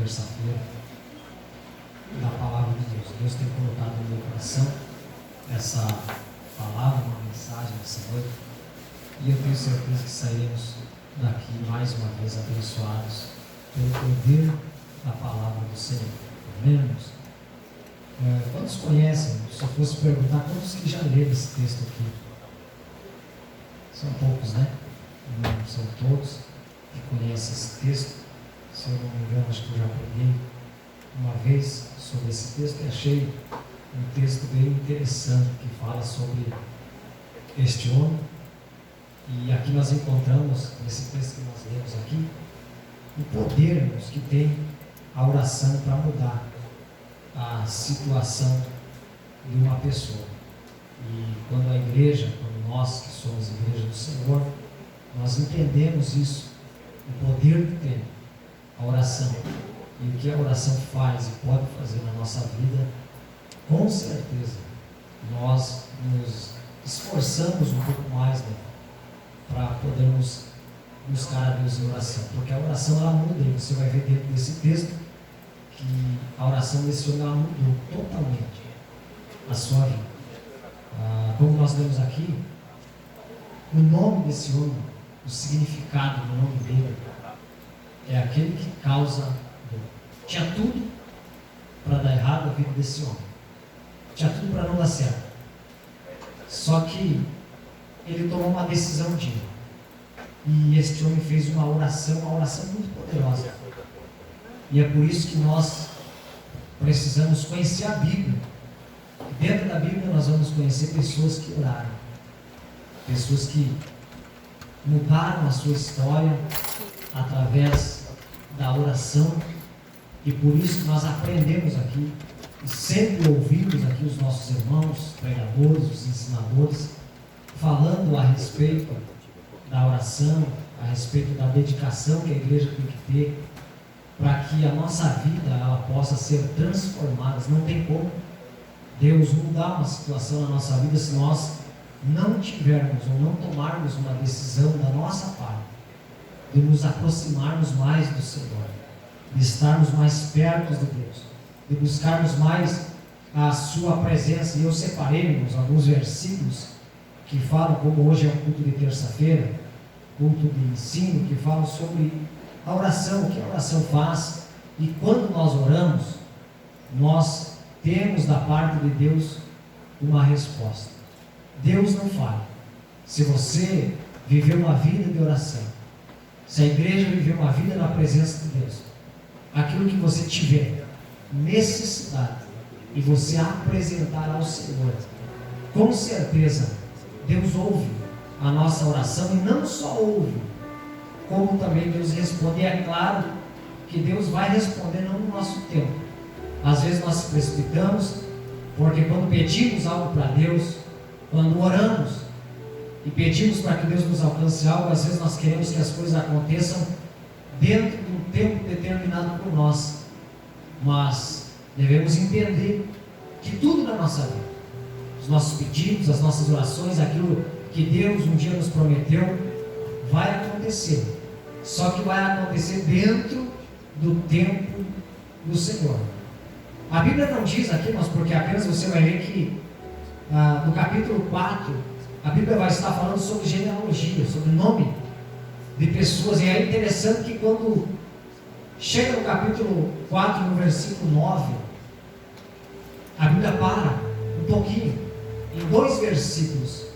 terça-feira da palavra de Deus. Deus tem colocado no meu coração essa palavra, uma mensagem essa noite, e eu tenho certeza que sairemos daqui mais uma vez abençoados pelo poder da palavra do Senhor. Amém, irmãos? Quantos conhecem? Se eu fosse perguntar, quantos que já leram esse texto aqui? São poucos, né? Não são todos que conhecem esse texto. Se eu não me engano, acho que eu já preguei uma vez sobre esse texto e achei um texto bem interessante que fala sobre este homem. E aqui nós encontramos, nesse texto que nós lemos aqui, o poder, irmãos, que tem a oração para mudar a situação de uma pessoa. E quando a igreja, quando nós que somos a igreja do Senhor, nós entendemos isso, o poder que tem a oração e o que a oração faz e pode fazer na nossa vida, com certeza nós nos esforçamos um pouco mais, né, para podermos buscar a Deus em oração, porque a oração ela muda, e você vai ver dentro desse texto que a oração desse homem ela mudou totalmente a sua vida. Como nós lemos aqui, o nome desse homem, o significado do nome dele é aquele que causa dor. Tinha tudo para dar errado a vida desse homem, tinha tudo para não dar certo, só que ele tomou uma decisão de ir. E este homem fez uma oração muito poderosa. E é por isso que nós precisamos conhecer a Bíblia. Dentro da Bíblia nós vamos conhecer pessoas que oraram, pessoas que mudaram a sua história através da oração. E por isso que nós aprendemos aqui, e sempre ouvimos aqui os nossos irmãos, pregadores, os ensinadores, falando a respeito da oração, a respeito da dedicação que a igreja tem que ter para que a nossa vida ela possa ser transformada. Não tem como Deus mudar uma situação na nossa vida se nós não tivermos ou não tomarmos uma decisão da nossa parte de nos aproximarmos mais do Senhor, de estarmos mais perto de Deus, de buscarmos mais a sua presença. E eu separei, irmãos, alguns versículos que falam, como hoje é um culto de terça-feira, culto de ensino, que falam sobre a oração, o que a oração faz. E quando nós oramos, nós temos da parte de Deus uma resposta. Deus não falha. Se você viver uma vida de oração, se a igreja viver uma vida na presença de Deus, aquilo que você tiver necessidade e você apresentar ao Senhor, com certeza Deus ouve a nossa oração, e não só ouve, como também Deus responde. E é claro que Deus vai responder não no nosso tempo. Às vezes nós se precipitamos, porque quando pedimos algo para Deus, quando oramos e pedimos para que Deus nos alcance algo, às vezes nós queremos que as coisas aconteçam dentro de um tempo determinado por nós. Mas devemos entender que tudo na nossa vida, os nossos pedidos, as nossas orações, aquilo que Deus um dia nos prometeu, vai acontecer. Só que vai acontecer dentro do tempo do Senhor. A Bíblia não diz aqui, mas porque apenas você vai ver que no capítulo 4, a Bíblia vai estar falando sobre genealogia, sobre nome de pessoas. E é interessante que quando chega no capítulo 4, no versículo 9, a Bíblia para um pouquinho, em 2 versículos,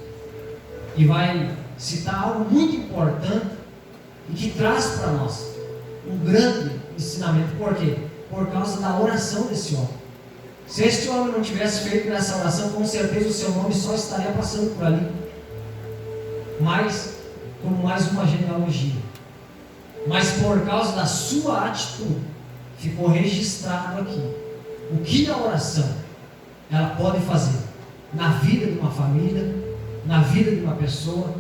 e vai citar algo muito importante e que traz para nós um grande ensinamento. Por quê? Por causa da oração desse homem. Se este homem não tivesse feito essa oração, com certeza o seu nome só estaria passando por ali, mas como mais uma genealogia. Mas por causa da sua atitude, ficou registrado aqui o que a oração ela pode fazer na vida de uma família, na vida de uma pessoa.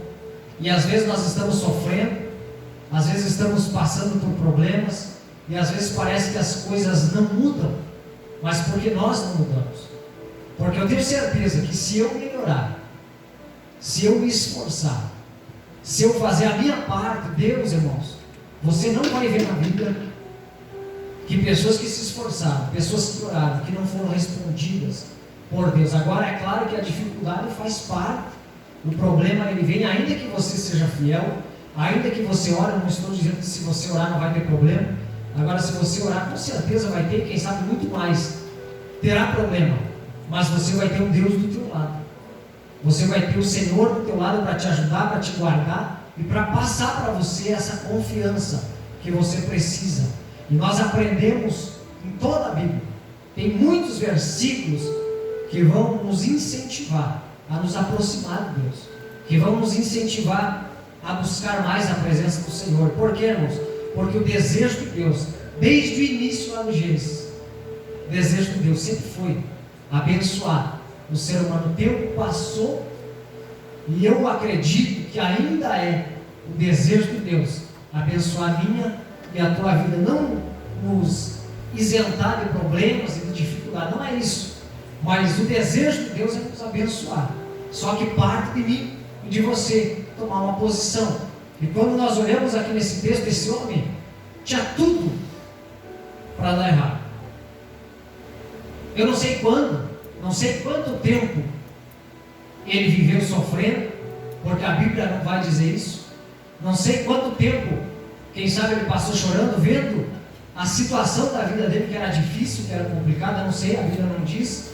E às vezes nós estamos sofrendo, às vezes estamos passando por problemas, e às vezes parece que as coisas não mudam, mas porque nós não mudamos. Porque eu tenho certeza que se eu melhorar, se eu me esforçar, se eu fazer a minha parte, Deus, irmãos, você não vai ver na Bíblia que de pessoas que se esforçaram, pessoas que oraram, que não foram respondidas por Deus. Agora é claro que a dificuldade faz parte, o problema ele vem, ainda que você seja fiel, ainda que você ore, não estou dizendo que se você orar não vai ter problema. Agora, se você orar, com certeza vai ter, quem sabe muito mais, terá problema, mas você vai ter um Deus do teu lado, você vai ter o Senhor do teu lado para te ajudar, para te guardar e para passar para você essa confiança que você precisa. E nós aprendemos em toda a Bíblia, tem muitos versículos que vão nos incentivar a nos aproximar de Deus, que vão nos incentivar a buscar mais a presença do Senhor. Por quê, irmãos? Porque o desejo de Deus, desde o início lá no Gênesis, o desejo de Deus sempre foi abençoar o ser humano. O tempo passou e eu acredito que ainda é o desejo de Deus abençoar a minha e a tua vida, não nos isentar de problemas e de dificuldade, não é isso, mas o desejo de Deus é nos abençoar. Só que parte de mim e de você tomar uma posição. E quando nós olhamos aqui nesse texto, esse homem tinha tudo para dar errado. Eu não sei quando, não sei quanto tempo ele viveu sofrendo, porque a Bíblia não vai dizer isso. Não sei quanto tempo, quem sabe ele passou chorando, vendo a situação da vida dele, que era difícil, que era complicada, não sei, a Bíblia não diz.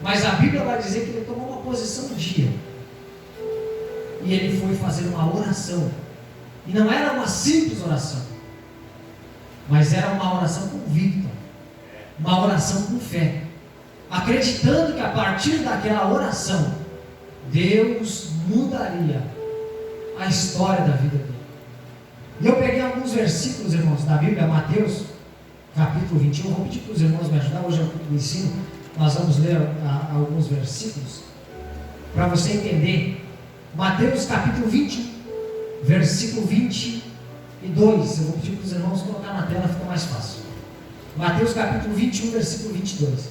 Mas a Bíblia vai dizer que ele tomou uma posição um dia. E ele foi fazer uma oração. E não era uma simples oração, mas era uma oração convicta, uma oração com fé, acreditando que a partir daquela oração, Deus mudaria a história da vida dele. E eu peguei alguns versículos, irmãos, da Bíblia, Mateus, capítulo 21, vou pedir para os irmãos me ajudar, hoje é o ensino, nós vamos ler alguns versículos, para você entender. Mateus capítulo 21, versículo 22, eu vou pedir para os irmãos colocar na tela, fica mais fácil. Mateus capítulo 21, versículo 22.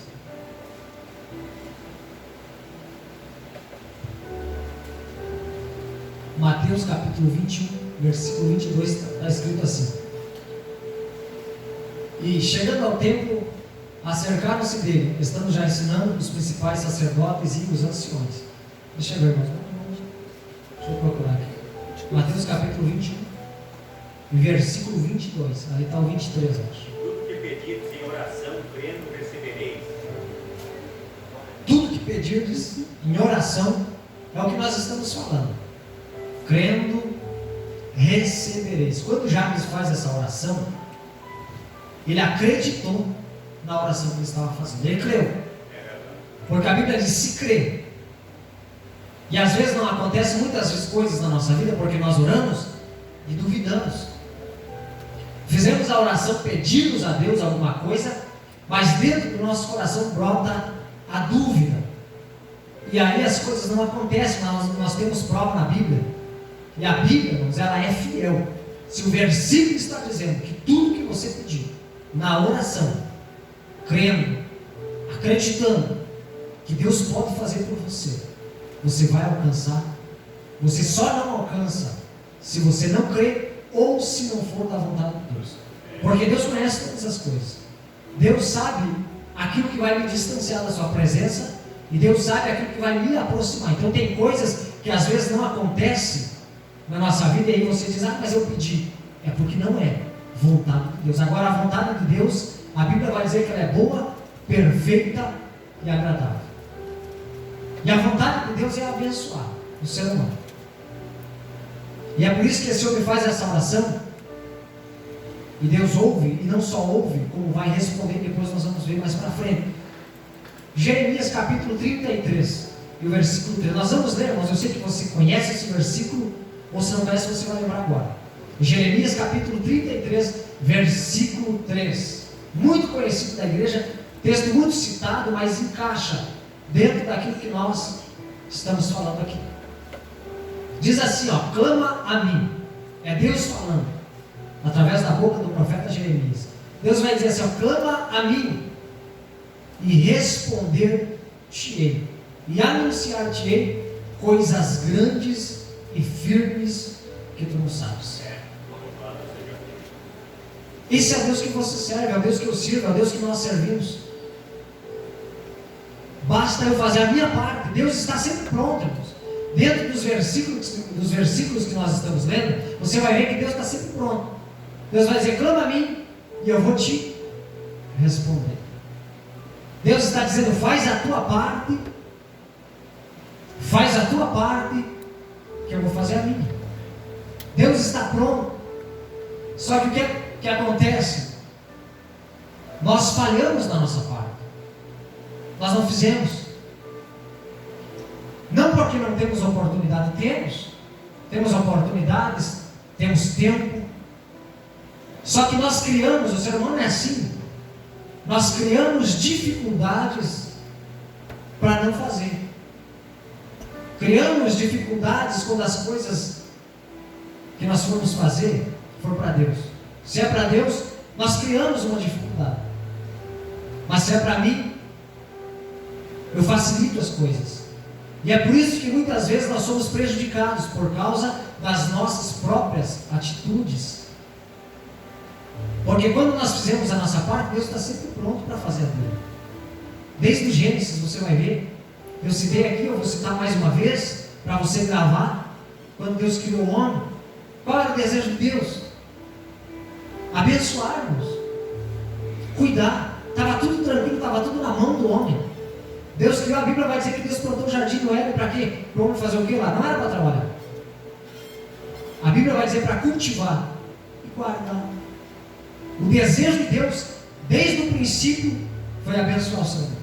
Mateus capítulo 21, versículo 22, está escrito assim: e chegando ao templo, acercaram-se dele, estando já ensinando os principais sacerdotes e os anciões. Deixa eu ver, irmãos, deixa eu procurar aqui. Mateus capítulo 21, versículo 22, ali está o 23, acho. Tudo que pedirdes em oração, crendo, recebereis. Tudo que pedirdes em oração, é o que nós estamos falando. Crendo, recebereis. Quando Jabes faz essa oração, ele acreditou na oração que ele estava fazendo, ele creu, porque a Bíblia diz: se crê. E às vezes não acontecem muitas vezes coisas na nossa vida porque nós oramos e duvidamos. Fizemos a oração, pedimos a Deus alguma coisa, mas dentro do nosso coração brota a dúvida, e aí as coisas não acontecem. Nós temos prova na Bíblia, e a Bíblia, irmãos, ela é fiel. Se o versículo está dizendo que tudo que você pedir na oração, crendo, acreditando que Deus pode fazer por você, você vai alcançar. Você só não alcança se você não crê ou se não for da vontade de Deus, porque Deus conhece todas as coisas. Deus sabe aquilo que vai me distanciar da sua presença, e Deus sabe aquilo que vai me aproximar. Então tem coisas que às vezes não acontecem na nossa vida, e aí você diz: ah, mas eu pedi. É porque não é vontade de Deus. Agora, a vontade de Deus, a Bíblia vai dizer que ela é boa, perfeita e agradável. E a vontade de Deus é abençoar o ser humano. E é por isso que esse homem faz essa oração, e Deus ouve, e não só ouve, como vai responder. Depois nós vamos ver mais para frente. Jeremias capítulo 33 e o versículo 3. Nós vamos ler, irmãos, eu sei que você conhece esse versículo, ou se não conhece, você vai lembrar agora. Jeremias capítulo 33, versículo 3. Muito conhecido da igreja, texto muito citado, mas encaixa dentro daquilo que nós estamos falando aqui. Diz assim, ó: clama a mim. É Deus falando, através da boca do profeta Jeremias. Deus vai dizer assim, ó: clama a mim, e responder-te-ei, e anunciar-te-ei coisas grandes e firmes que tu não sabes. Esse é o Deus que você serve, é o Deus que eu sirvo, é o Deus que nós servimos. Basta eu fazer a minha parte. Deus está sempre pronto, irmãos. Dentro dos versículos que nós estamos lendo, você vai ver que Deus está sempre pronto. Deus vai dizer: clama a mim e eu vou te responder. Deus está dizendo: faz a tua parte, que eu vou fazer a minha. Deus está pronto. Só que o que acontece? Nós falhamos na nossa parte. Nós não fizemos. Não porque não temos oportunidade, temos oportunidades, temos tempo. Só que nós criamos, o ser humano é assim, nós criamos dificuldades para não fazer. Criamos dificuldades quando as coisas que nós formos fazer for para Deus. Se é para Deus, nós criamos uma dificuldade. Mas se é para mim, eu facilito as coisas. E é por isso que muitas vezes nós somos prejudicados por causa das nossas próprias atitudes. Porque quando nós fizemos a nossa parte, Deus está sempre pronto para fazer a dele. Desde o Gênesis você vai ver. Eu citei aqui, eu vou citar mais uma vez, para você gravar. Quando Deus criou o homem, qual era o desejo de Deus? Abençoar-nos, cuidar. Estava tudo tranquilo, estava tudo na mão do homem. Deus criou, a Bíblia vai dizer que Deus plantou o jardim do Éden para quê? Para o homem fazer o quê lá? Não era para trabalhar. A Bíblia vai dizer para cultivar e guardar. O desejo de Deus, desde o princípio, foi abençoar o ser humano.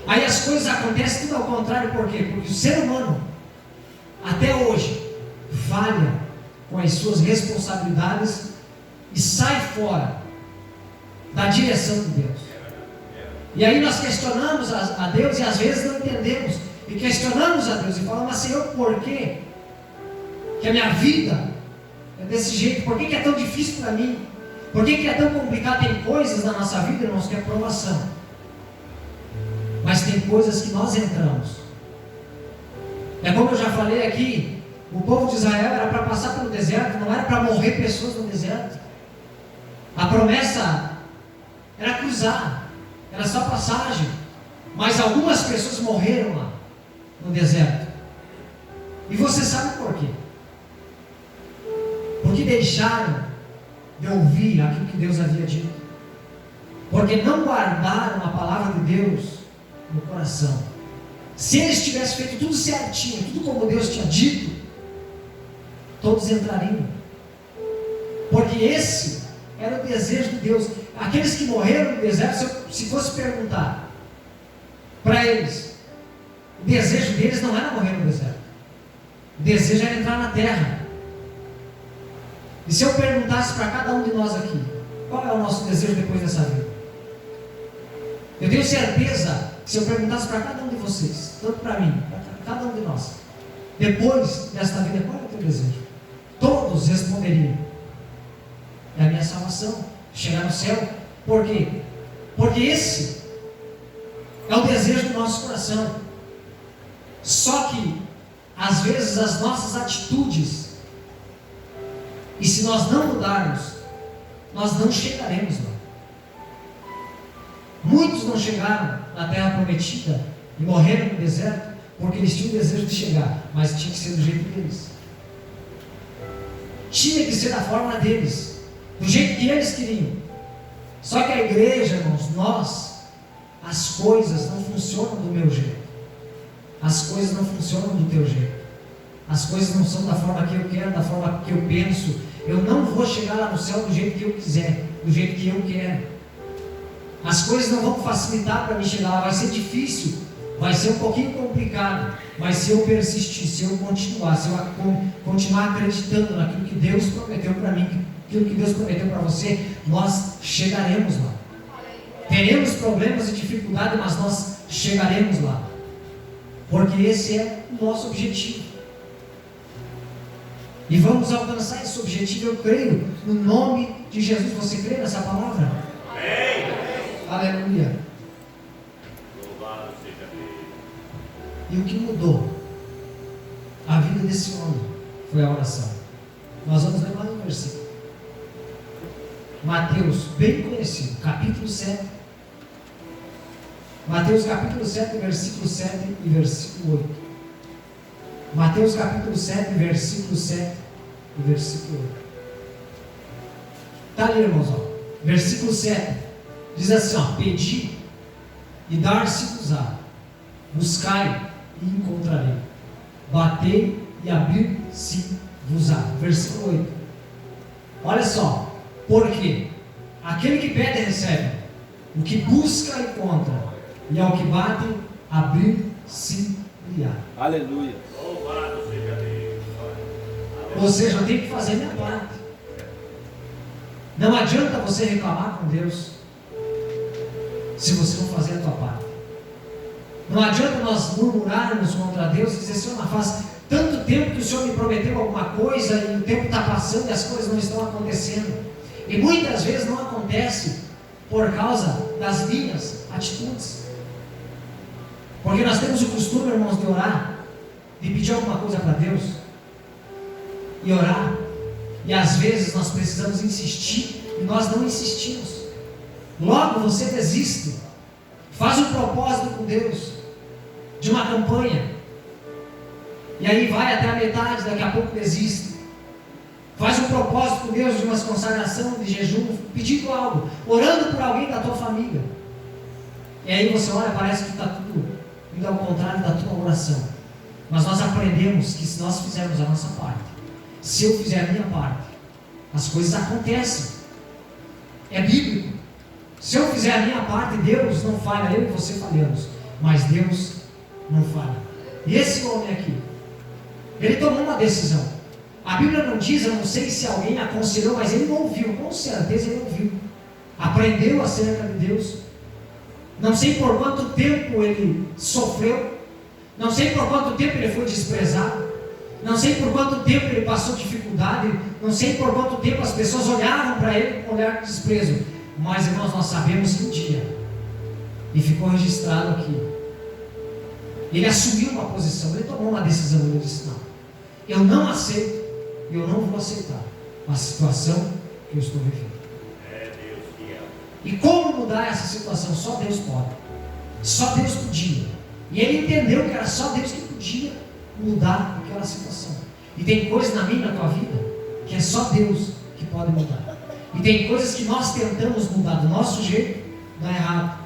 Aí as coisas acontecem tudo ao contrário, por quê? Porque o ser humano, até hoje, falha com as suas responsabilidades e sai fora da direção de Deus. E aí nós questionamos a Deus e às vezes não entendemos. E questionamos a Deus e falamos: mas Senhor, por quê que a minha vida é desse jeito? Por que é tão difícil para mim? Por que é tão complicado? Tem coisas na nossa vida, irmãos, que é provação. Mas tem coisas que nós entramos. É como eu já falei aqui, o povo de Israel era para passar pelo deserto, não era para morrer pessoas no deserto. A promessa era cruzar, era só passagem. Mas algumas pessoas morreram lá no deserto. E você sabe por quê? Porque deixaram de ouvir aquilo que Deus havia dito. Porque não guardaram a palavra de Deus no coração. Se eles tivessem feito tudo certinho, tudo como Deus tinha dito, todos entrariam. Porque esse era o desejo de Deus. Aqueles que morreram no deserto, se fosse perguntar para eles, o desejo deles não era morrer no deserto. O desejo era entrar na terra. E se eu perguntasse para cada um de nós aqui, qual é o nosso desejo depois dessa vida? Eu tenho certeza que se eu perguntasse para cada um de vocês, tanto para mim, para cada um de nós, depois desta vida, qual é o teu desejo? Todos responderiam: é a minha salvação, chegar no céu. Por quê? Porque esse é o desejo do nosso coração. Só que, às vezes, as nossas atitudes, e se nós não mudarmos, nós não chegaremos lá. Muitos não chegaram na terra prometida e morreram no deserto porque eles tinham o desejo de chegar, mas tinha que ser do jeito deles. Tinha que ser da forma deles, do jeito que eles queriam. Só que a igreja, irmãos, nós, as coisas não funcionam do meu jeito. As coisas não funcionam do teu jeito. As coisas não são da forma que eu quero, da forma que eu penso. Eu não vou chegar lá no céu do jeito que eu quiser, do jeito que eu quero. As coisas não vão facilitar para mim chegar lá, vai ser difícil, vai ser um pouquinho complicado, mas se eu persistir, se eu continuar, se eu continuar acreditando naquilo que Deus prometeu para mim, aquilo que Deus prometeu para você, nós chegaremos lá. Teremos problemas e dificuldades, mas nós chegaremos lá, porque esse é o nosso objetivo. E vamos alcançar esse objetivo, eu creio, no nome de Jesus. Você crê nessa palavra? Amém. Aleluia. Louvado seja Deus. E o que mudou a vida desse homem foi a oração. Nós vamos ler mais um versículo. Mateus, bem conhecido, capítulo 7. Mateus capítulo 7, versículo 7 e versículo 8. Mateus capítulo 7, versículo 7 e versículo 8. Está ali, irmãos, ó. Versículo 7. Diz assim, ó: pedi e dar-se-vos-á, buscai e encontrarei, batei e abrir-se-vos-á. Versículo 8. Olha só, porque aquele que pede recebe, o que busca encontra, e ao que bate abrir-se-lhe-á. Aleluia. Louvado seja Deus. Ou seja, eu tenho que fazer minha parte. Não adianta você reclamar com Deus se você não fazer a tua parte. Não adianta nós murmurarmos contra Deus e dizer: Senhor, faz tanto tempo que o Senhor me prometeu alguma coisa e o tempo está passando e as coisas não estão acontecendo. E muitas vezes não acontece por causa das minhas atitudes. Porque nós temos o costume, irmãos, de orar, de pedir alguma coisa para Deus e orar. E às vezes nós precisamos insistir e nós não insistimos. Logo você desiste. Faz um propósito com Deus de uma campanha, e aí vai até a metade, daqui a pouco desiste. Faz um propósito com Deus de uma consagração, de jejum, pedindo algo, orando por alguém da tua família, e aí você olha, parece que está tudo indo ao contrário da tua oração. Mas nós aprendemos que se nós fizermos a nossa parte, se eu fizer a minha parte, as coisas acontecem. É bíblico. Se eu fizer a minha parte, Deus não falha. Eu e você falhamos, mas Deus não falha. E esse homem aqui, ele tomou uma decisão. A Bíblia não diz, eu não sei se alguém aconselhou, mas ele ouviu, com certeza ele ouviu. Aprendeu acerca de Deus. Não sei por quanto tempo ele sofreu, não sei por quanto tempo ele foi desprezado, não sei por quanto tempo ele passou dificuldade, não sei por quanto tempo as pessoas olhavam para ele com um olhar de desprezo. Mas, irmãos, nós sabemos que um dia, e ficou registrado aqui, ele assumiu uma posição, ele tomou uma decisão. Ele disse: não, eu não aceito, eu não vou aceitar a situação que eu estou vivendo. É Deus fiel. E como mudar essa situação? Só Deus pode. Só Deus podia. E ele entendeu que era só Deus que podia mudar aquela situação. E tem coisas na minha e na tua vida que é só Deus que pode mudar. E tem coisas que nós tentamos mudar do nosso jeito, dá errado.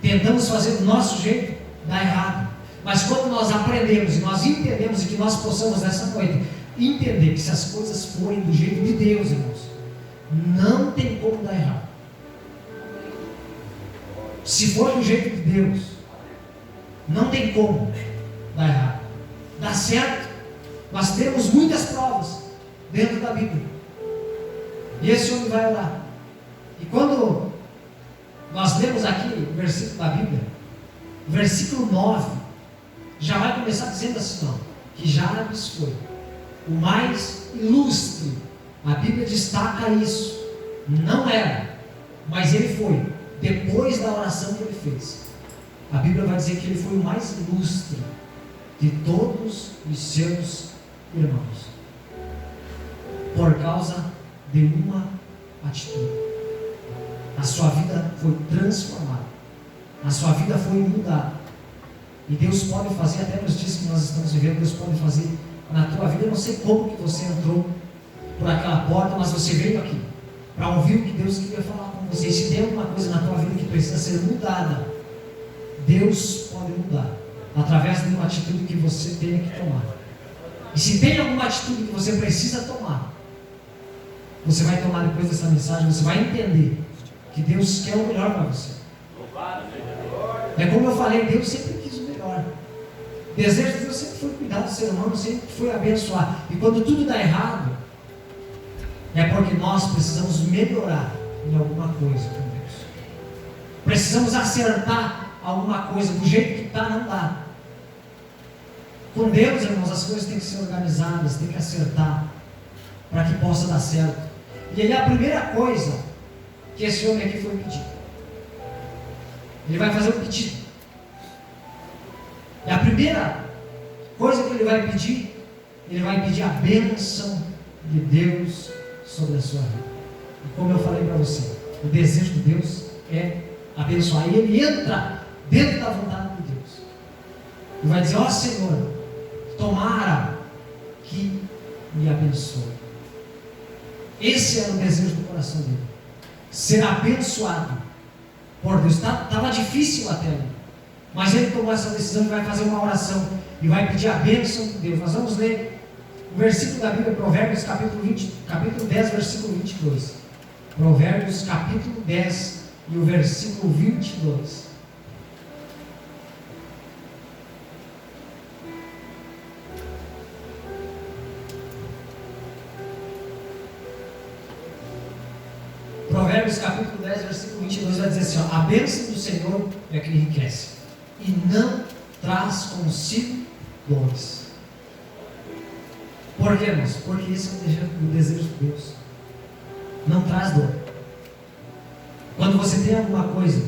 Tentamos fazer do nosso jeito, dá errado. Mas quando nós aprendemos e nós entendemos, e que nós possamos nessa noite entender que se as coisas forem do jeito de Deus, irmãos, não tem como dar errado. Se for do jeito de Deus, não tem como dar errado. Dá certo. Nós temos muitas provas dentro da Bíblia. E esse homem vai orar. E quando nós lemos aqui o versículo da Bíblia, o versículo 9, já vai começar dizendo assim, ó, que Jabes foi o mais ilustre. A Bíblia destaca isso. Não era, mas ele foi, depois da oração que ele fez. A Bíblia vai dizer que ele foi o mais ilustre de todos os seus irmãos, por causa de uma atitude. A sua vida foi transformada, a sua vida foi mudada. E Deus pode fazer, até nos dias que nós estamos vivendo, Deus pode fazer na tua vida. Eu não sei como que você entrou por aquela porta, mas você veio aqui para ouvir o que Deus queria falar com você. E se tem alguma coisa na tua vida que precisa ser mudada, Deus pode mudar através de uma atitude que você tenha que tomar. E se tem alguma atitude que você precisa tomar, você vai tomar depois dessa mensagem, você vai entender que Deus quer o melhor para você. É como eu falei, Deus sempre quis o melhor. O desejo de Deus sempre foi cuidar do ser humano, sempre foi abençoar. E quando tudo dá errado, é porque nós precisamos melhorar em alguma coisa com Deus. Precisamos acertar alguma coisa. Do jeito que está, não dá. Com Deus, irmãos, as coisas têm que ser organizadas, têm que acertar, para que possa dar certo. E aí a primeira coisa que esse homem aqui foi pedir, ele vai fazer um pedido. E a primeira coisa que ele vai pedir a bênção de Deus sobre a sua vida. E como eu falei para você, o desejo de Deus é abençoar. E ele entra dentro da vontade de Deus. E vai dizer: ó Senhor, tomara que me abençoe. Esse era o desejo do coração dele. Ser abençoado por Deus. Estava difícil até ali. Mas ele tomou essa decisão e vai fazer uma oração. E vai pedir a bênção de Deus. Nós vamos ler o versículo da Bíblia, Provérbios capítulo 10, versículo 22. Provérbios capítulo 10 e o versículo 22. Provérbios capítulo 10, versículo 22 vai dizer assim: ó, a bênção do Senhor é que enriquece e não traz consigo dores. Por quê, irmãos? Porque esse é o desejo de Deus. Não traz dor. Quando você tem alguma coisa,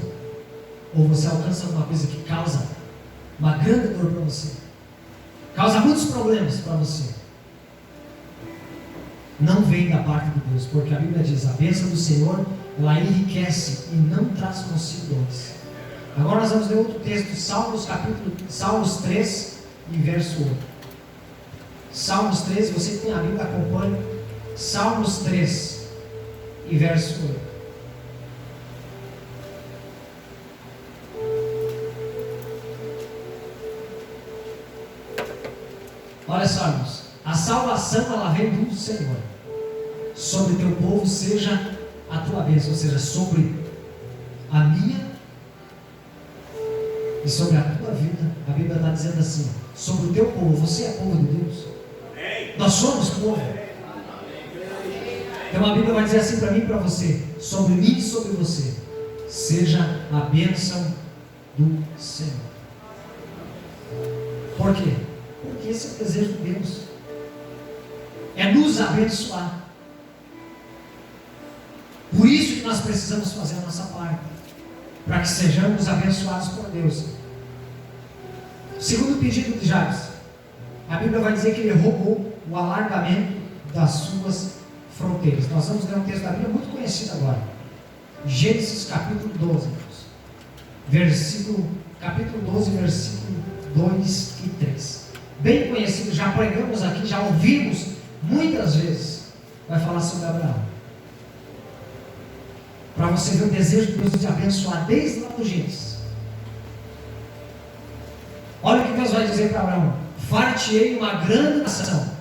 ou você alcança alguma coisa que causa uma grande dor para você, causa muitos problemas para você, não vem da parte de Deus, porque a Bíblia diz: a bênção do Senhor, ela enriquece e não traz consigo dores. Agora nós vamos ler outro texto, Salmos 3 e verso 8. Salmos 3, você que tem a Bíblia, acompanhe. Salmos 3 e verso 8. Olha só, irmãos, a salvação ela vem do Senhor. Sobre teu povo seja a tua bênção, ou seja, sobre a minha e sobre a tua vida. A Bíblia está dizendo assim: sobre o teu povo. Você é povo de Deus. Nós somos povo. Então a Bíblia vai dizer assim para mim e para você: sobre mim e sobre você seja a bênção do Senhor. Por quê? Porque esse é o desejo de Deus, é nos abençoar. Por isso que nós precisamos fazer a nossa parte, para que sejamos abençoados por Deus. Segundo o pedido de Jabes, a Bíblia vai dizer que ele rogou o alargamento das suas fronteiras. Nós vamos ler um texto da Bíblia muito conhecido agora, Gênesis capítulo 12, capítulo 12, versículo 2 e 3. Bem conhecido, já pregamos aqui, já ouvimos muitas vezes. Vai falar sobre Abraão, para você ver o desejo de Deus de abençoar desde lá do Gênesis. Olha o que Deus vai dizer para Abraão: far-te-ei uma grande nação.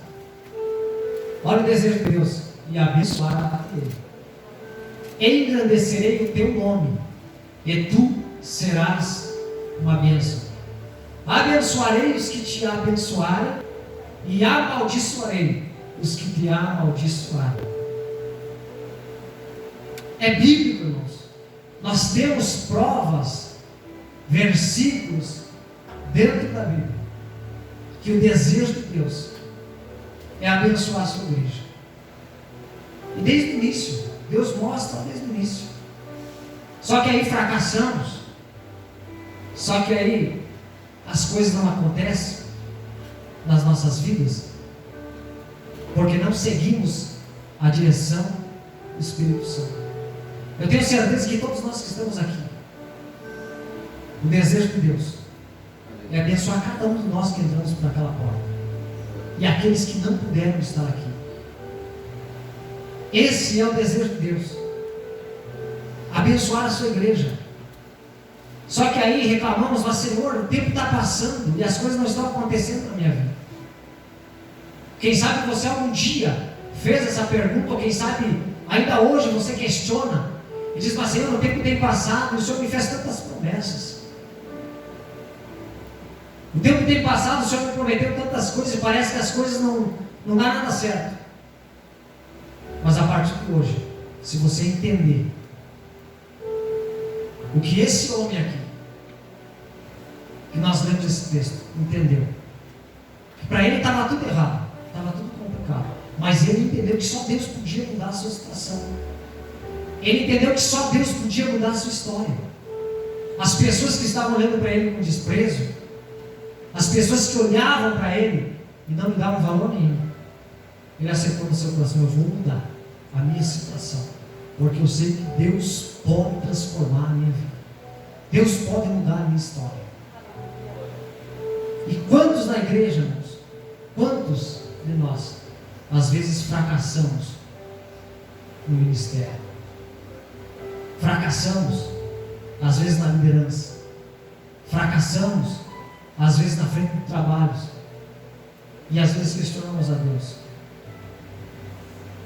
Olha o desejo de Deus: e abençoar-te-ei, engrandecerei o teu nome, e tu serás uma bênção. Abençoarei os que te abençoarem, e amaldiçoarei os que te amaldiçoarem. É bíblico, irmãos. Nós temos provas, versículos dentro da Bíblia, que o desejo de Deus é abençoar a sua igreja. E desde o início, Deus mostra desde o início. Só que aí fracassamos. Só que aí as coisas não acontecem nas nossas vidas, porque não seguimos a direção do Espírito Santo. Eu tenho certeza que todos nós que estamos aqui, o desejo de Deus é abençoar cada um de nós que entramos por aquela porta, e aqueles que não puderam estar aqui. Esse é o desejo de Deus, abençoar a sua igreja. Só que aí reclamamos: mas Senhor, o tempo está passando e as coisas não estão acontecendo na minha vida. Quem sabe você algum dia fez essa pergunta, ou quem sabe ainda hoje você questiona e diz: mas Senhor, o tempo tem passado e o Senhor me fez tantas promessas. O tempo tem passado, o Senhor me prometeu tantas coisas e parece que as coisas não dão nada certo. Mas a partir de hoje, se você entender o que esse homem aqui, que nós lemos esse texto, entendeu, que para ele estava tudo errado, estava tudo complicado, mas ele entendeu que só Deus podia mudar a sua situação. Ele entendeu que só Deus podia mudar a sua história. As pessoas que estavam olhando para ele com desprezo, as pessoas que olhavam para ele e não lhe davam valor nenhum, ele aceitou no seu coração: eu vou mudar a minha situação, porque eu sei que Deus pode transformar a minha vida. Deus pode mudar a minha história. E quantos na igreja, irmãos, quantos de nós, às vezes fracassamos no ministério, fracassamos, às vezes na liderança, fracassamos, às vezes na frente de trabalhos, e às vezes questionamos a Deus: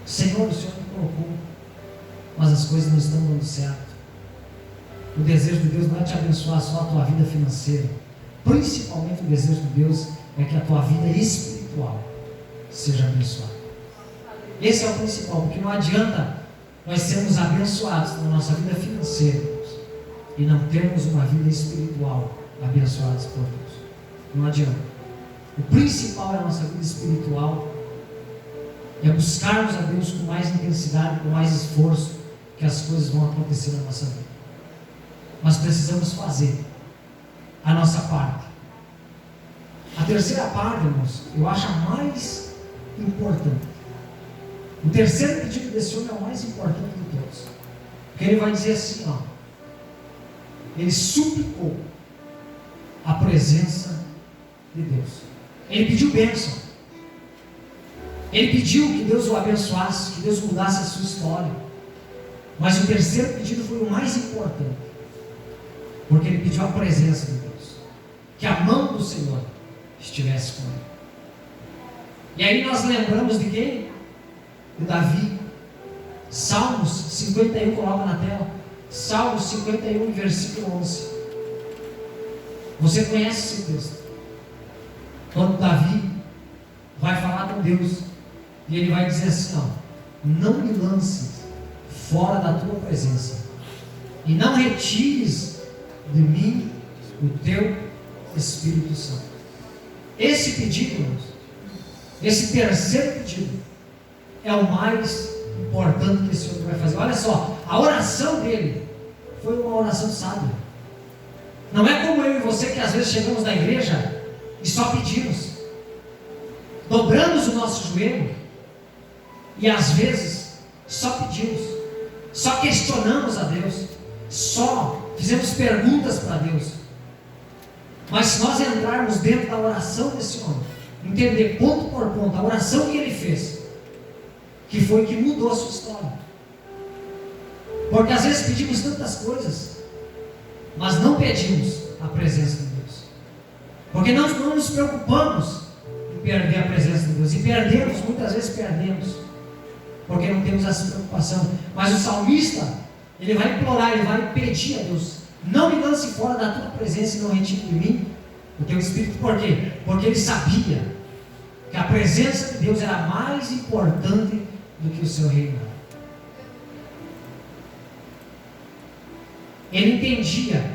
Senhor, o Senhor me colocou, mas as coisas não estão dando certo. O desejo de Deus não é te abençoar só a tua vida financeira, principalmente o desejo de Deus é que a tua vida espiritual seja abençoada. Esse é o principal, porque não adianta nós sermos abençoados na nossa vida financeira, irmãos, e não termos uma vida espiritual abençoada por Deus. Não adianta. O principal é a nossa vida espiritual, é buscarmos a Deus com mais intensidade, com mais esforço, que as coisas vão acontecer na nossa vida. Mas precisamos fazer a nossa parte. A terceira parte, irmãos, eu acho a mais importante. O terceiro pedido desse homem é o mais importante de todos, porque ele vai dizer assim, ó, ele suplicou a presença de Deus. Ele pediu bênção. Ele pediu que Deus o abençoasse, que Deus mudasse a sua história. Mas o terceiro pedido foi o mais importante, porque ele pediu a presença de Deus, que a mão do Senhor estivesse com ele. E aí nós lembramos de quem? De Davi. Salmos 51, coloca na tela. Salmos 51, versículo 11. Você conhece esse texto? Quando Davi vai falar com Deus, e ele vai dizer assim, ó: não me lances fora da tua presença, e não retires de mim o teu Espírito Santo. Esse pedido, irmãos, esse terceiro pedido, é o mais importante que esse homem vai fazer. Olha só, a oração dele foi uma oração sábia. Não é como eu e você, que às vezes chegamos na igreja e só pedimos, dobramos o nosso joelho e às vezes só pedimos, só questionamos a Deus, só fizemos perguntas para Deus. Mas se nós entrarmos dentro da oração desse homem, entender ponto por ponto a oração que ele fez, que foi que mudou a sua história. Porque às vezes pedimos tantas coisas, mas não pedimos a presença de Deus, porque nós não nos preocupamos em perder a presença de Deus, e perdemos, muitas vezes perdemos, porque não temos essa preocupação. Mas o salmista, ele vai implorar, ele vai pedir a Deus: não me lance fora da tua presença e não retire de mim o teu Espírito. Por quê? Porque ele sabia que a presença de Deus era mais importante do que o seu reino. Ele entendia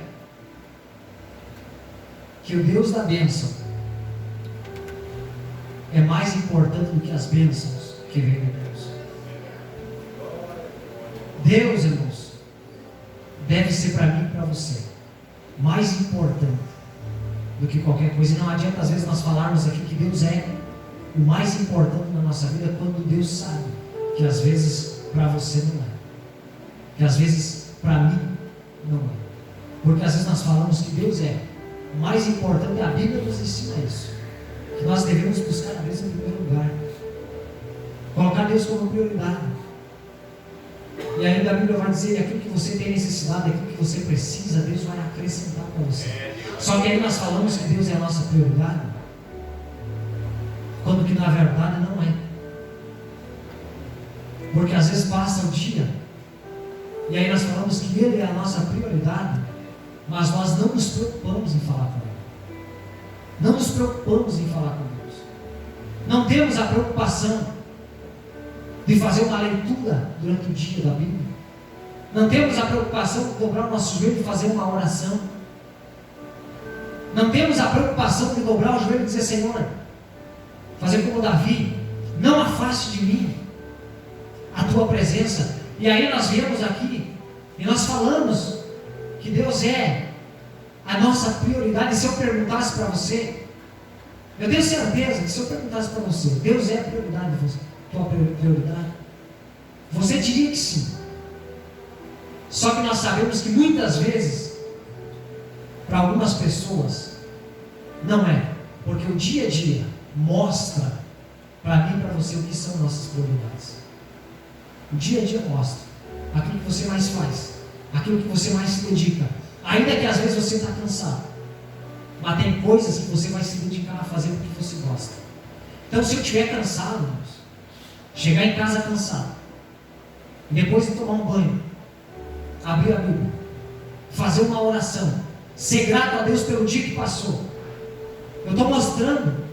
que o Deus da bênção é mais importante do que as bênçãos que vêm de Deus. Deus, irmãos, deve ser para mim e para você mais importante do que qualquer coisa. E não adianta às vezes nós falarmos aqui que Deus é o mais importante na nossa vida, quando Deus sabe que às vezes para você não é, que às vezes para mim não é. Porque às vezes nós falamos que Deus é o mais importante, a Bíblia nos ensina isso, que nós devemos buscar a Deus em primeiro lugar, colocar Deus como prioridade. E ainda a Bíblia vai dizer: aquilo que você tem necessidade, aquilo que você precisa, Deus vai acrescentar para você. Só que aí nós falamos que Deus é a nossa prioridade, quando que na verdade não é. Porque às vezes passa o dia, e aí nós falamos que Ele é a nossa prioridade, mas nós não nos preocupamos em falar com Ele, não nos preocupamos em falar com Deus, não temos a preocupação de fazer uma leitura durante o dia da Bíblia, não temos a preocupação de dobrar o nosso joelho e fazer uma oração, não temos a preocupação de dobrar o joelho e dizer: Senhor, fazer como Davi, não afaste de mim a tua presença. E aí nós viemos aqui e nós falamos que Deus é a nossa prioridade. E se eu perguntasse para você, eu tenho certeza que se eu perguntasse para você: Deus é a prioridade, tua prioridade, você diria que sim. Só que nós sabemos que muitas vezes, para algumas pessoas, não é. Porque o dia a dia mostra para mim e para você o que são nossas prioridades. O dia a dia mostra aquilo que você mais faz, aquilo que você mais se dedica. Ainda que às vezes você está cansado, mas tem coisas que você vai se dedicar a fazer porque você gosta. Então, se eu estiver cansado, irmãos, chegar em casa cansado, e depois de tomar um banho, abrir a Bíblia, fazer uma oração, ser grato a Deus pelo dia que passou, eu estou mostrando,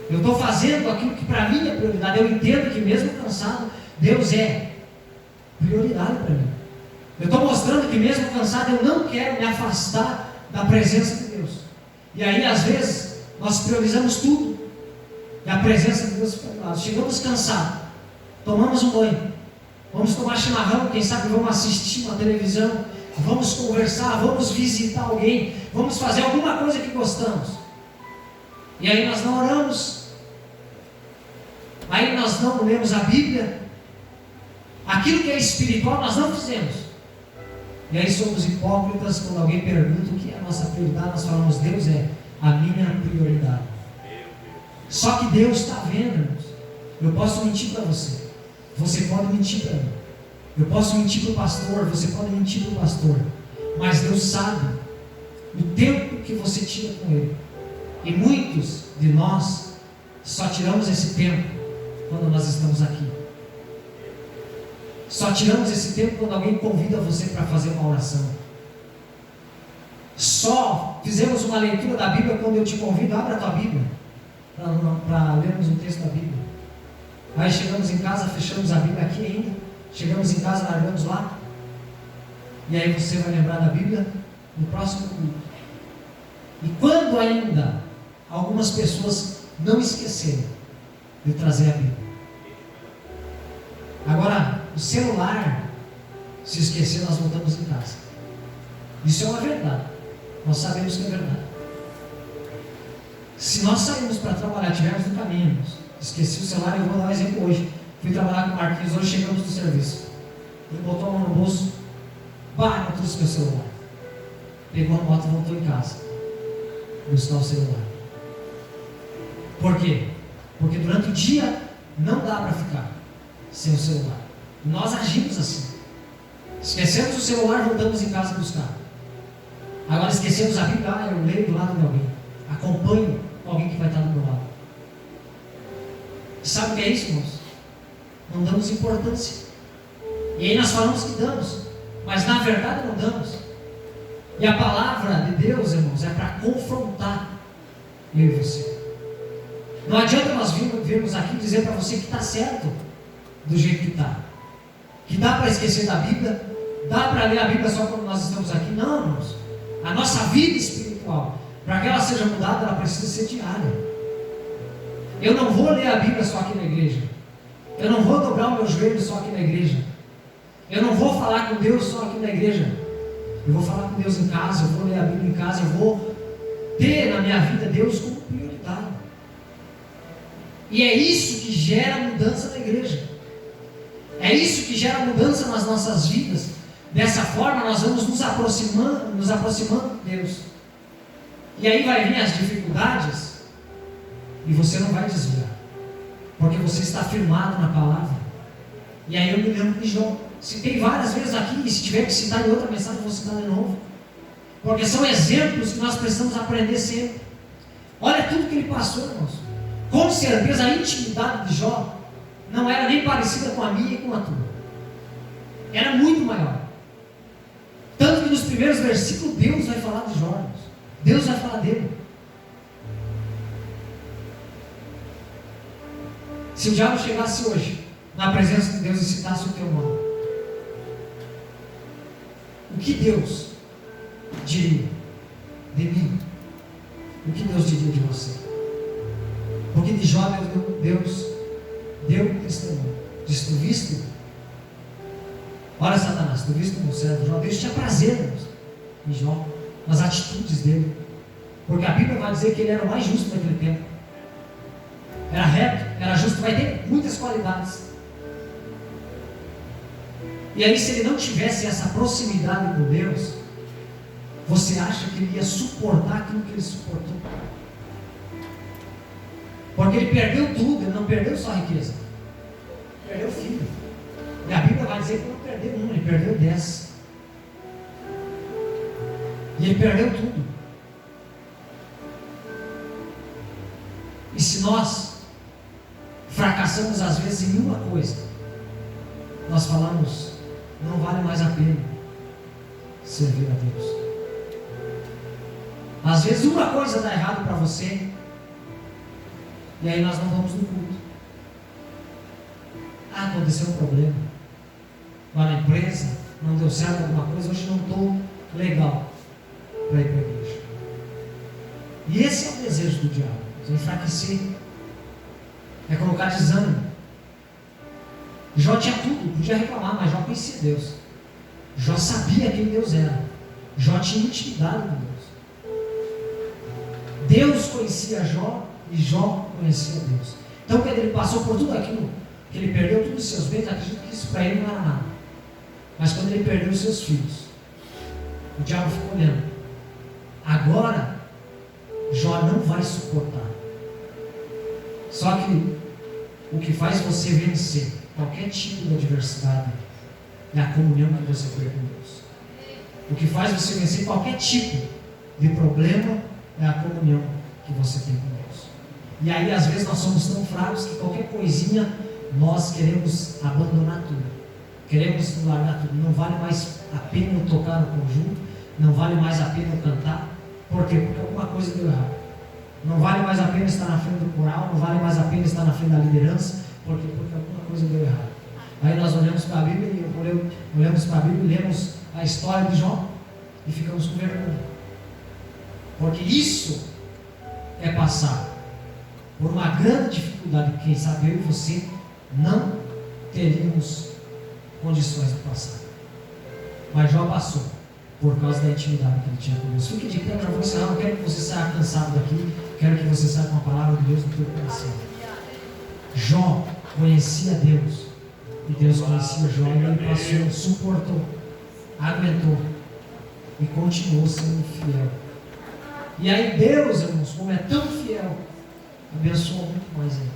eu estou fazendo aquilo que para mim é prioridade. Eu entendo que mesmo cansado, Deus é prioridade para mim. Eu estou mostrando que mesmo cansado, eu não quero me afastar da presença de Deus. E aí às vezes nós priorizamos tudo, e a presença de Deus fica do lado. Chegamos cansados, tomamos um banho, vamos tomar chimarrão, quem sabe vamos assistir uma televisão, vamos conversar, vamos visitar alguém, vamos fazer alguma coisa que gostamos. E aí nós não oramos, aí nós não lemos a Bíblia, aquilo que é espiritual nós não fizemos. E aí somos hipócritas quando alguém pergunta o que é a nossa prioridade, nós falamos, Deus é a minha prioridade. Só que Deus está vendo, irmãos. Eu posso mentir para você, você pode mentir para mim, eu posso mentir para o pastor, você pode mentir para o pastor, mas Deus sabe o tempo que você tira com Ele. E muitos de nós só tiramos esse tempo quando nós estamos aqui. Só tiramos esse tempo quando alguém convida você para fazer uma oração. Só fizemos uma leitura da Bíblia quando eu te convido, abra a tua Bíblia para lermos um texto da Bíblia. Aí chegamos em casa, fechamos a Bíblia aqui ainda, chegamos em casa, largamos lá, e aí você vai lembrar da Bíblia no próximo culto. E quando ainda algumas pessoas não esqueceram de trazer a Bíblia. Agora, o celular, se esquecer, nós voltamos em casa. Isso é uma verdade. Nós sabemos que é verdade. Se nós saímos para trabalhar, estivermos no caminho, esqueci o celular, eu vou dar um exemplo hoje. Fui trabalhar com o Marquinhos, hoje chegamos no serviço. Ele botou a mão no bolso, não trouxe meu celular. Pegou a moto e voltou em casa. Buscar o celular. Por quê? Porque durante o dia não dá para ficar sem o celular. Nós agimos assim. Esquecemos o celular, voltamos em casa buscar. Agora esquecemos a Bíblia, eu leio do lado de alguém. Acompanho alguém que vai estar do meu lado. Sabe o que é isso, irmãos? Não damos importância. E aí nós falamos que damos, mas na verdade não damos. E a palavra de Deus, irmãos, é para confrontar eu e você. Não adianta nós virmos aqui dizer para você que está certo do jeito que está, que dá para esquecer da Bíblia, dá para ler a Bíblia só quando nós estamos aqui. Não, irmãos. A nossa vida espiritual, para que ela seja mudada, ela precisa ser diária. Eu não vou ler a Bíblia só aqui na igreja, eu não vou dobrar o meu joelho só aqui na igreja, eu não vou falar com Deus só aqui na igreja, eu vou falar com Deus em casa, eu vou ler a Bíblia em casa, eu vou ter na minha vida Deus como prioridade. E é isso que gera mudança na igreja, é isso que gera mudança nas nossas vidas. Dessa forma nós vamos nos aproximando de Deus. E aí vai vir as dificuldades, e você não vai desviar, porque você está firmado na palavra. E aí eu me lembro de Jó, citei várias vezes aqui, e se tiver que citar em outra mensagem, eu vou citar de novo, porque são exemplos que nós precisamos aprender sempre. Olha tudo que ele passou, irmãos. Com certeza a intimidade de Jó não era nem parecida com a minha e com a tua, era muito maior. Tanto que nos primeiros versículos Deus vai falar de Jó, irmãos. Deus vai falar dele. Se o diabo chegasse hoje na presença de Deus e citasse o teu nome, o que Deus diria de mim? O que Deus diria de você? Porque de Jó Deus deu um testemunho. Diz: tu viste? Olha, Satanás, tu viste no céu de Jó? Deus tinha prazer, irmãos, em Jó, nas atitudes dele. Porque a Bíblia vai dizer que ele era o mais justo naquele tempo. Era reto, era justo, vai ter muitas qualidades. E aí, se ele não tivesse essa proximidade com Deus, você acha que ele ia suportar aquilo que ele suportou? Porque ele perdeu tudo, ele não perdeu só a riqueza, perdeu o filho. E a Bíblia vai dizer que ele não perdeu um, ele perdeu 10. E ele perdeu tudo. E se nós fracassamos às vezes em uma coisa, nós falamos, não vale mais a pena servir a Deus. Às vezes uma coisa dá errado para você, e aí nós não vamos no culto. Aconteceu um problema lá na empresa, não deu certo alguma coisa, hoje não estou legal para ir para a igreja. E esse é o desejo do diabo, é enfraquecer, é colocar desânimo. Jó tinha tudo, podia reclamar, mas Jó conhecia Deus. Jó sabia quem Deus era. Jó tinha intimidade com Deus. Deus conhecia Jó e Jó conhecia Deus. Então, quando ele passou por tudo aquilo, que ele perdeu todos os seus bens, acredito que isso para ele não era nada. Mas quando ele perdeu os seus filhos, o diabo ficou olhando. Agora, Jó não vai suportar. Só que o que faz você vencer qualquer tipo de adversidade é a comunhão que você tem com Deus. O que faz você vencer qualquer tipo de problema é a comunhão que você tem com Deus. E aí às vezes nós somos tão fracos que qualquer coisinha nós queremos abandonar tudo, queremos largar tudo. Não vale mais a pena eu tocar no conjunto, não vale mais a pena eu cantar. Por quê? Porque alguma coisa deu errado. Não vale mais a pena estar na frente do coral, não vale mais a pena estar na frente da liderança. Por quê? Porque alguma coisa deu errado. Aí nós olhamos para a Bíblia e olhamos para a Bíblia e lemos a história de Jó e ficamos com vergonha. Porque isso é passar por uma grande dificuldade que, quem sabe, eu e você não teríamos condições de passar. Mas Jó passou por causa da intimidade que ele tinha com Deus. Fique de pé, já vou encerrar. Não quero que você saia cansado daqui, quero que você saia com a palavra de Deus no teu coração. Jó conhecia Deus e Deus conhecia Jó, e ele passou, suportou, aguentou e continuou sendo fiel. E aí Deus, irmãos, como é tão fiel, abençoou muito mais ele.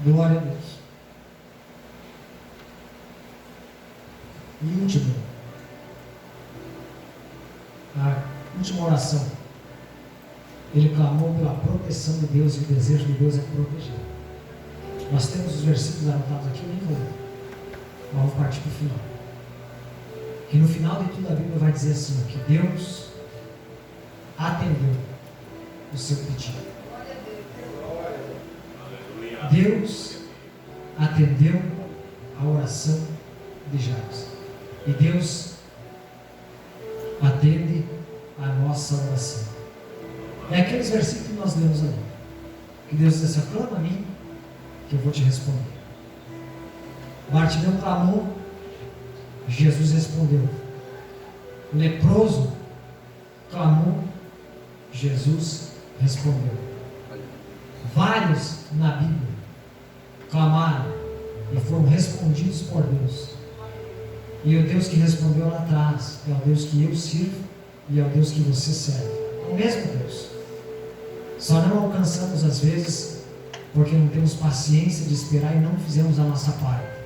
Glória a Deus. E a última oração. Ele clamou pela proteção de Deus, e o desejo de Deus é proteger. Nós temos os versículos anotados aqui, eu nem vou ler. Vamos partir para o final. Que no final de tudo a Bíblia vai dizer assim, que Deus atendeu o seu pedido. Deus atendeu a oração de Jabes. E Deus atende a nossa oração. É aqueles versículos que nós lemos ali. Que Deus diz assim, clama a mim, que eu vou te responder. Bartimeu clamou, Jesus respondeu. O leproso clamou, Jesus respondeu. Vários na Bíblia clamaram e foram respondidos por Deus. E o Deus que respondeu lá atrás é o Deus que eu sirvo e é o Deus que você serve. É o mesmo Deus. Só não alcançamos às vezes porque não temos paciência de esperar e não fizemos a nossa parte.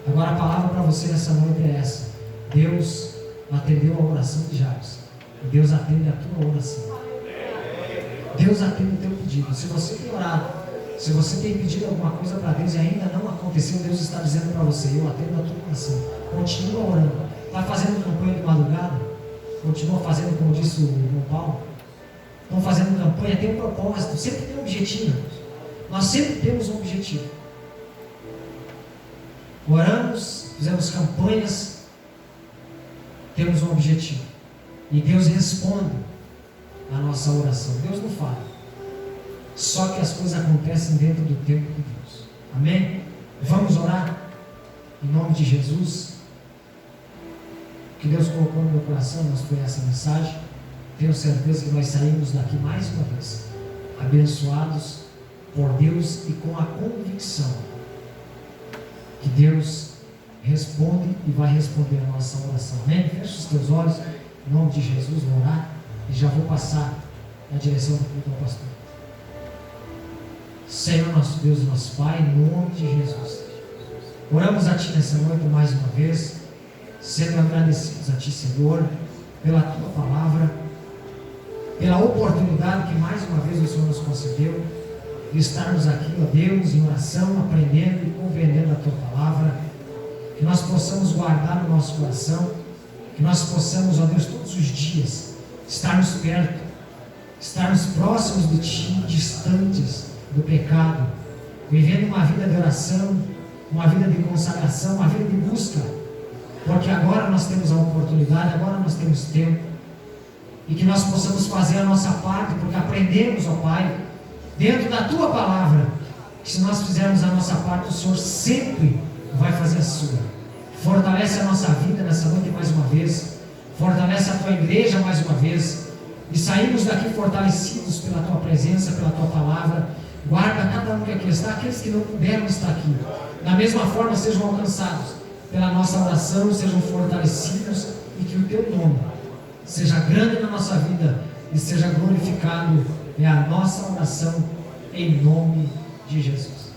Agora a palavra para você nessa noite é essa. Deus atendeu a oração de Jabes. E Deus atende a tua oração. Deus atende o teu pedido. Se você tem orado, se você tem pedido alguma coisa para Deus e ainda não aconteceu, Deus está dizendo para você, eu atendo a tua oração. Continua orando. Está fazendo campanha de madrugada? Continua fazendo, como disse o irmão Paulo. Estão fazendo campanha, tem um propósito, sempre tem um objetivo. Nós sempre temos um objetivo. Oramos, fizemos campanhas, temos um objetivo. E Deus responde a nossa oração. Deus não fala. Só que as coisas acontecem dentro do tempo de Deus. Amém? Vamos orar em nome de Jesus. O que Deus colocou no meu coração, nós foi essa mensagem. Tenho certeza que nós saímos daqui mais uma vez abençoados por Deus e com a convicção que Deus responde e vai responder a nossa oração. Amém? Feche os teus olhos, em nome de Jesus, vou orar e já vou passar na direção do culto ao pastor. Senhor, nosso Deus e nosso Pai, em nome de Jesus, oramos a Ti nessa noite mais uma vez, sendo agradecidos a Ti, Senhor, pela Tua palavra, pela oportunidade que mais uma vez o Senhor nos concedeu de estarmos aqui, ó Deus, em oração, aprendendo e compreendendo a Tua palavra, que nós possamos guardar no nosso coração, que nós possamos, ó Deus, todos os dias estarmos perto, estarmos próximos de Ti, distantes do pecado, vivendo uma vida de oração, uma vida de consagração, uma vida de busca, porque agora nós temos a oportunidade, agora nós temos tempo, e que nós possamos fazer a nossa parte, porque aprendemos, ó Pai, dentro da Tua palavra, que se nós fizermos a nossa parte, o Senhor sempre vai fazer a sua. Fortalece a nossa vida nessa noite mais uma vez, fortalece a Tua igreja mais uma vez, e saímos daqui fortalecidos pela Tua presença, pela Tua palavra. Guarda cada um que aqui está, aqueles que não puderam estar aqui, da mesma forma sejam alcançados pela nossa oração, sejam fortalecidos, e que o Teu nome seja grande na nossa vida e seja glorificado. É a nossa oração em nome de Jesus.